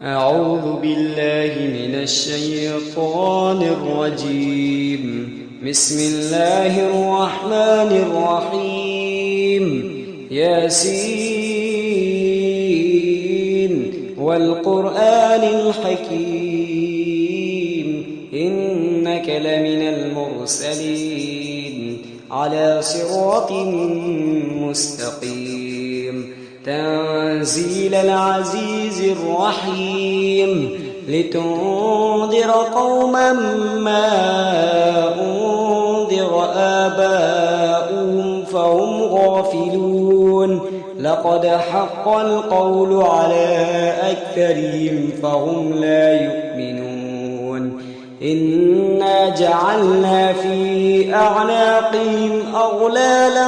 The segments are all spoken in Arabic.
أعوذ بالله من الشيطان الرجيم. بسم الله الرحمن الرحيم. ياسين والقرآن الحكيم إنك لمن المرسلين على صراط مستقيم تنزيل العزيز الرحيم لتنذر قوما ما أنذر آباؤهم فهم غافلون لقد حق القول على أكثرهم فهم لا يؤمنون إنا جعلنا في أعناقهم أغلالا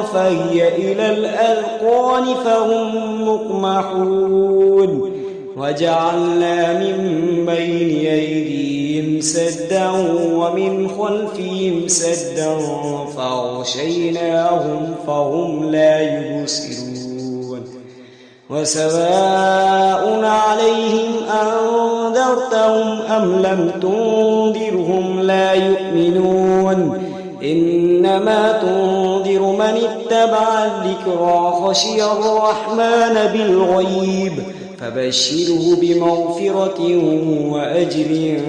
فهي إلى الأذقان فهم مقمحون وجعلنا من بين أيديهم سدا ومن خلفهم سدا فأغشيناهم فهم لا يبصرون وسواء عليهم أنذرتهم أم لم تنذرهم لا يؤمنون إنما تنذر من اتبع الذكرى خشي الرحمن بالغيب فبشره بمغفرة وأجر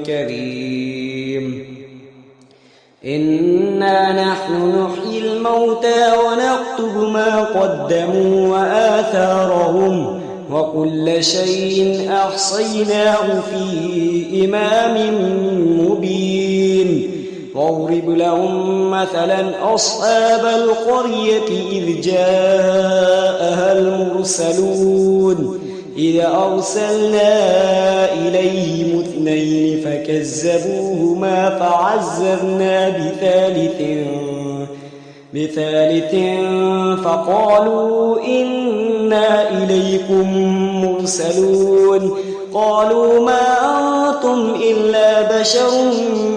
كريم إنا نحن نحيي الموتى ونكتب ما قدموا وآثارهم وكل شيء أحصيناه في إمام مبين واضرب لهم مثلا أصحاب القرية إذ جاءها المرسلون إذ أرسلنا إليهم اثنين فكذبوهما فعززنا بثالث فقالوا إنا إليكم مرسلون قالوا ما أنتم إلا بشر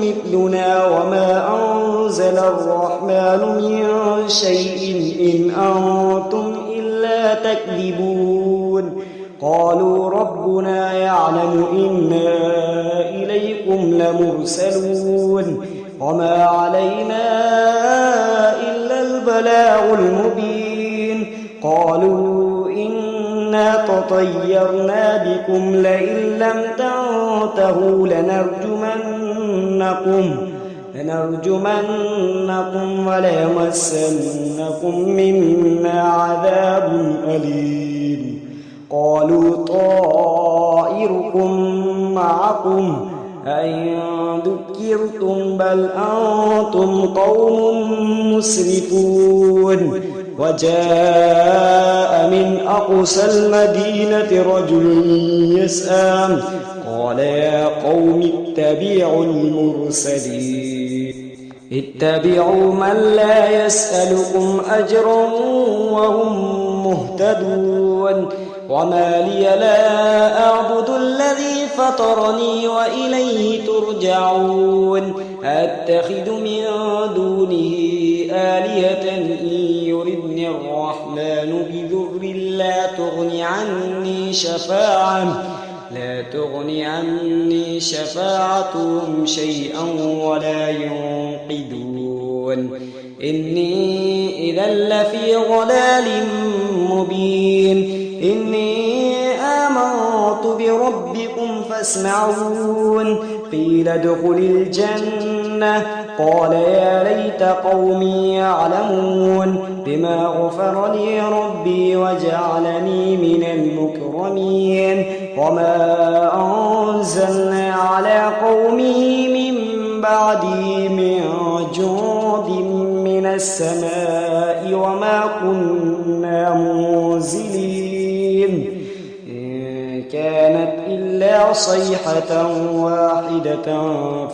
مثلنا وما أنزل الرحمن من شيء إن أنتم إلا تكذبون قالوا ربنا يعلم إنا إليكم لمرسلون وما علينا إلا البلاغ المبين قالوا إنا تطيرنا بكم لئن لم تنتهوا لنرجمنكم وليمسنكم منا عذاب أليم قالوا طائركم معكم أئن ذكرتم بل أنتم قوم مسرفون وجاء من أقصى المدينة رجل يسعى قال يا قوم اتبعوا المرسلين اتبعوا من لا يسألكم أجرا وهم مهتدون وما لي لا أعبد الذي فطرني وإليه ترجعون أتخذ من دونه آلهة إن يردني الرحمن بضر لا تغني عني شفاعتهم شيئا ولا ينقذون إني إذا لفي ضلال مبين إني آمنت بربكم فاسمعون قيل ادخل الجنة قال يا ليت قومي يعلمون بما غفر لي ربي وجعلني من المكرمين وما أنزلنا على قومه من بعده من جند من السماء وما كنا منزلين إن كانت إلا صيحة واحدة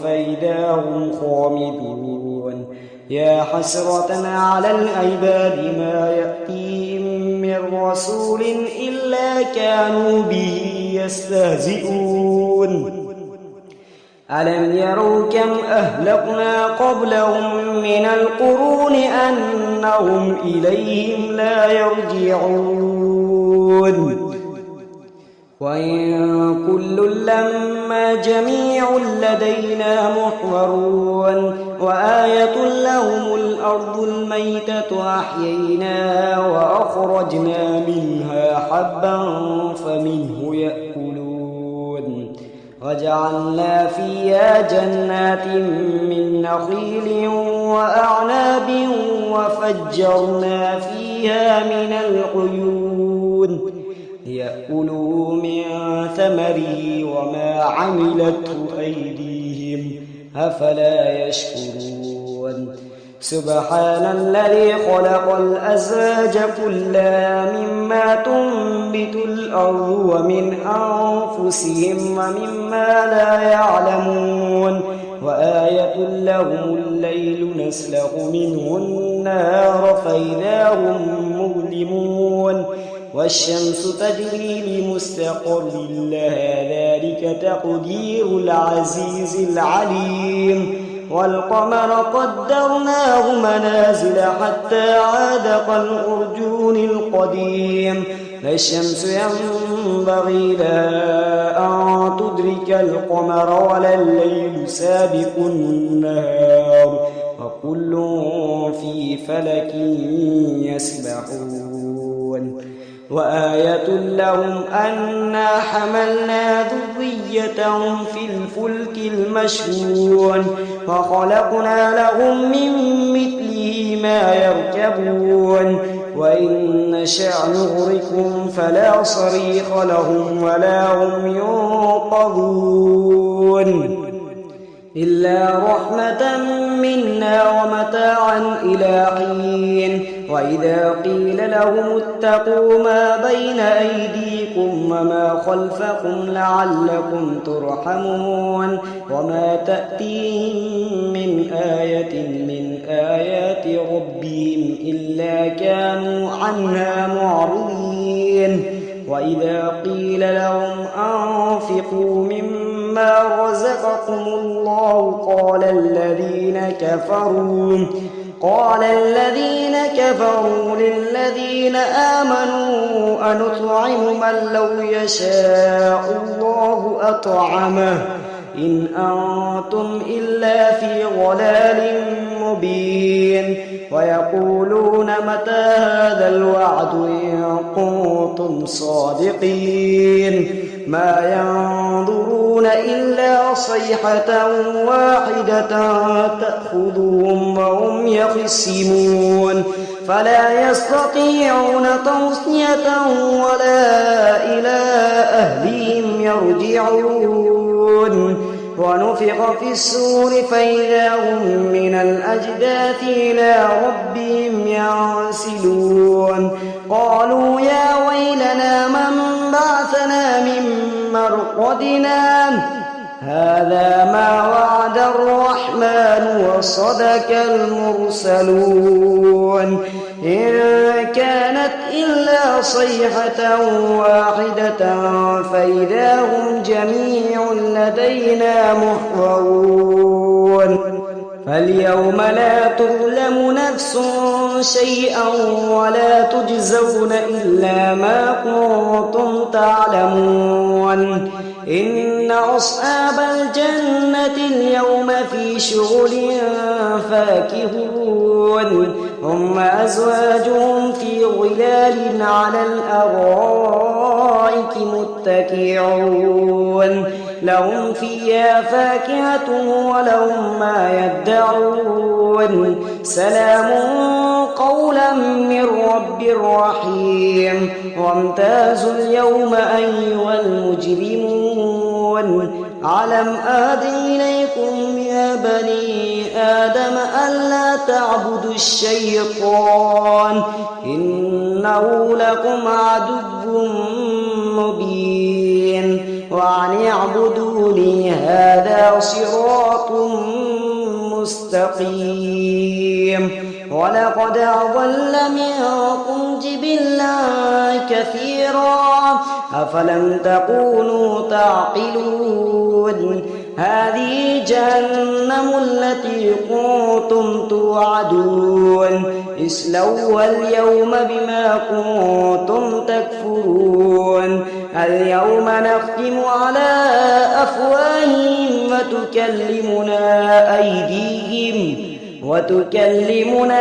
فإذا هم خامدون يا حسرة على العباد ما يأتيهم من رسول إلا كانوا به يستهزئون ألم يروا كم أهلكنا قبلهم من القرون أنهم إليهم لا يرجعون وإن كل لما جميع لدينا محضرون وآية لهم الأرض الميتة أحييناها وأخرجنا منها حبا فمنه يأكلون وجعلنا فيها جنات من نخيل وأعناب وفجرنا فيها من العيون ليأكلوا من ثمره وما عملته أيديهم أفلا يشكرون سبحان الذي خلق الأزواج كلها مما تنبت الأرض ومن أنفسهم ومما لا يعلمون وآية لهم الليل نسلخ منه النهار فإذا هم مظلمون والشمس تجري لمستقر لها ذلك تقدير العزيز العليم والقمر قدرناه منازل حتى عاد كالعرجون القديم لا الشمس ينبغي لها أن تدرك القمر ولا الليل سابق النهار وكل في فلك يسبحون وآية لهم أنا حملنا ذريتهم في الفلك المشحون وخلقنا لهم من مثله ما يركبون وإن نشأ نغرقهم فلا صريخ لهم ولا هم ينقذون إلا رحمة منا ومتاعا إلى حين وإذا قيل لهم اتقوا ما بين أيديكم وما خلفكم لعلكم ترحمون وما تأتيهم من آية من آيات ربهم إلا كانوا عنها معرضين وإذا قيل لهم أنفقوا مما رزقكم الله قال الذين كفروا للذين آمنوا أنطعم من لو يشاء الله أطعمه إن أنتم إلا في ضلال مبين ويقولون متى هذا الوعد إن كنتم صادقين ما ينظرون إلا صيحة واحدة تأخذهم وهم يخصمون فلا يستطيعون توصية ولا إلى أهلهم يرجعون ونفخ في الصور فإذا هم من الأجداث إلى ربهم ينسلون قالوا يا ويلنا من بعثنا من مرقدنا هذا ما وعد الرحمن وصدق المرسلون إن كانت إلا صيحة واحدة فإذا هم جميع لدينا محضرون فاليوم لا تظلم نفس شيئا ولا تجزون إلا ما كنتم تعلمون إن أصحاب الجنة اليوم في شغل فاكهون هم أزواجهم في ظلال على الأرائك متكئون لهم فيها فاكهة ولهم ما يدعون سلام قولا من رب رحيم وامتازوا اليوم أيها المجرمون ألم أعهد إليكم يا بني آدم ألا تعبدوا الشيطان إنه لكم عدو مبين وأن اعبدوني هذا صراط مستقيم ولقد أضل منكم جبلا كثيرا أفلم تكونوا تعقلون هذه جهنم التي كنتم توعدون اصلوها اليوم بما كنتم تكفرون اليوم نختم على أفواههم وتكلمنا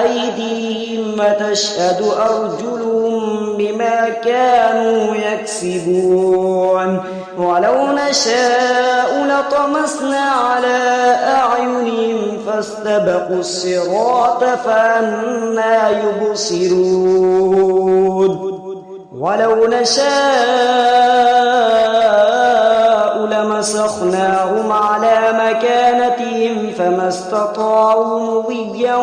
أيديهم وتشهد أرجلهم بما كانوا يكسبون ولو نشاء لطمسنا على أعينهم فاستبقوا الصراط فأنى يبصرون ولو نشاء لمسخناهم على مكانتهم فما استطاعوا مضيا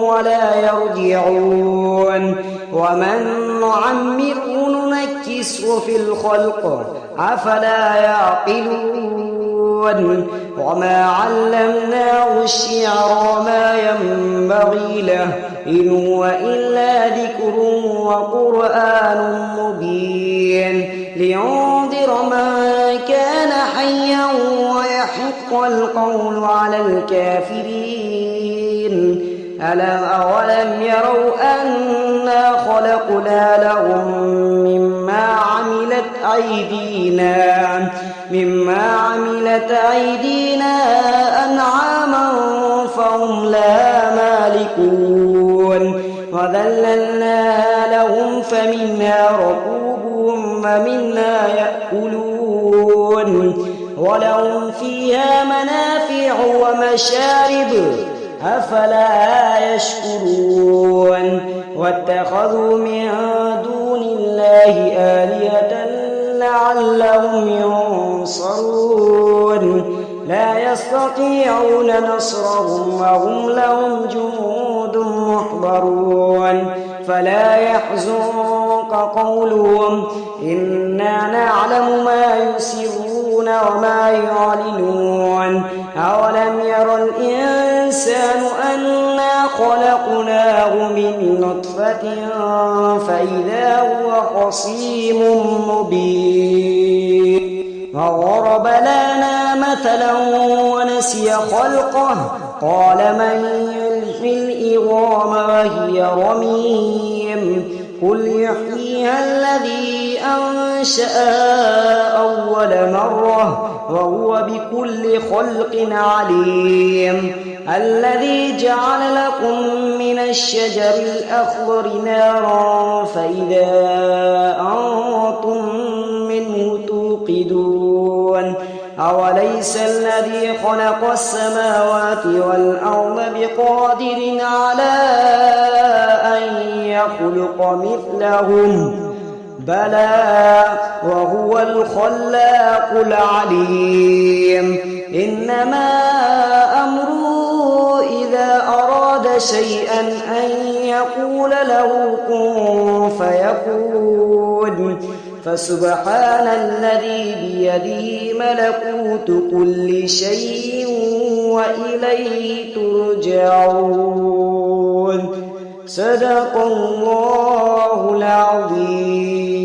ولا يرجعون ومن نعمره ننكسه في الخلق أفلا يعقلون وما علمناه الشعر وما ينبغي له إن هو إلا ذكر وقرآن مبين لينذر من كان حيا ويحق القول على الكافرين أولم يروا أنا خلقنا لهم مما عملت أيدينا أنعاما فهم لها مالكون وذللناها لهم فمنها ركوبهم ومنها يأكلون ولهم فيها منافع ومشارب أفلا يشكرون واتخذوا من دون الله آلهة لعلهم ينصرون لا يستطيعون نصرهم وهم لهم جنود محضرون فلا يحزنك قولهم إنا نعلم ما يسرون وما يعلنون أولم ير الإنسان أنا خلقناه من نطفة فإذا هو خصيم مبين وضرب لنا مثلا ونسي خلقه قال من يحيي العظام وهي رميم قل يحييها الذي أنشأها أول مرة وهو بكل خلق عليم الذي جعل لكم من الشجر الأخضر نارا فإذا أنتم منه توقدون أوليس الذي خلق السماوات والأرض بقادر على أن يخلق مثلهم بلى وهو الخلاق العليم إنما أمره إذا أراد شيئا أن يقول له كن فيكون فسبحان الذي بيده ملكوت كل شيء وإليه ترجعون صدق الله العظيم.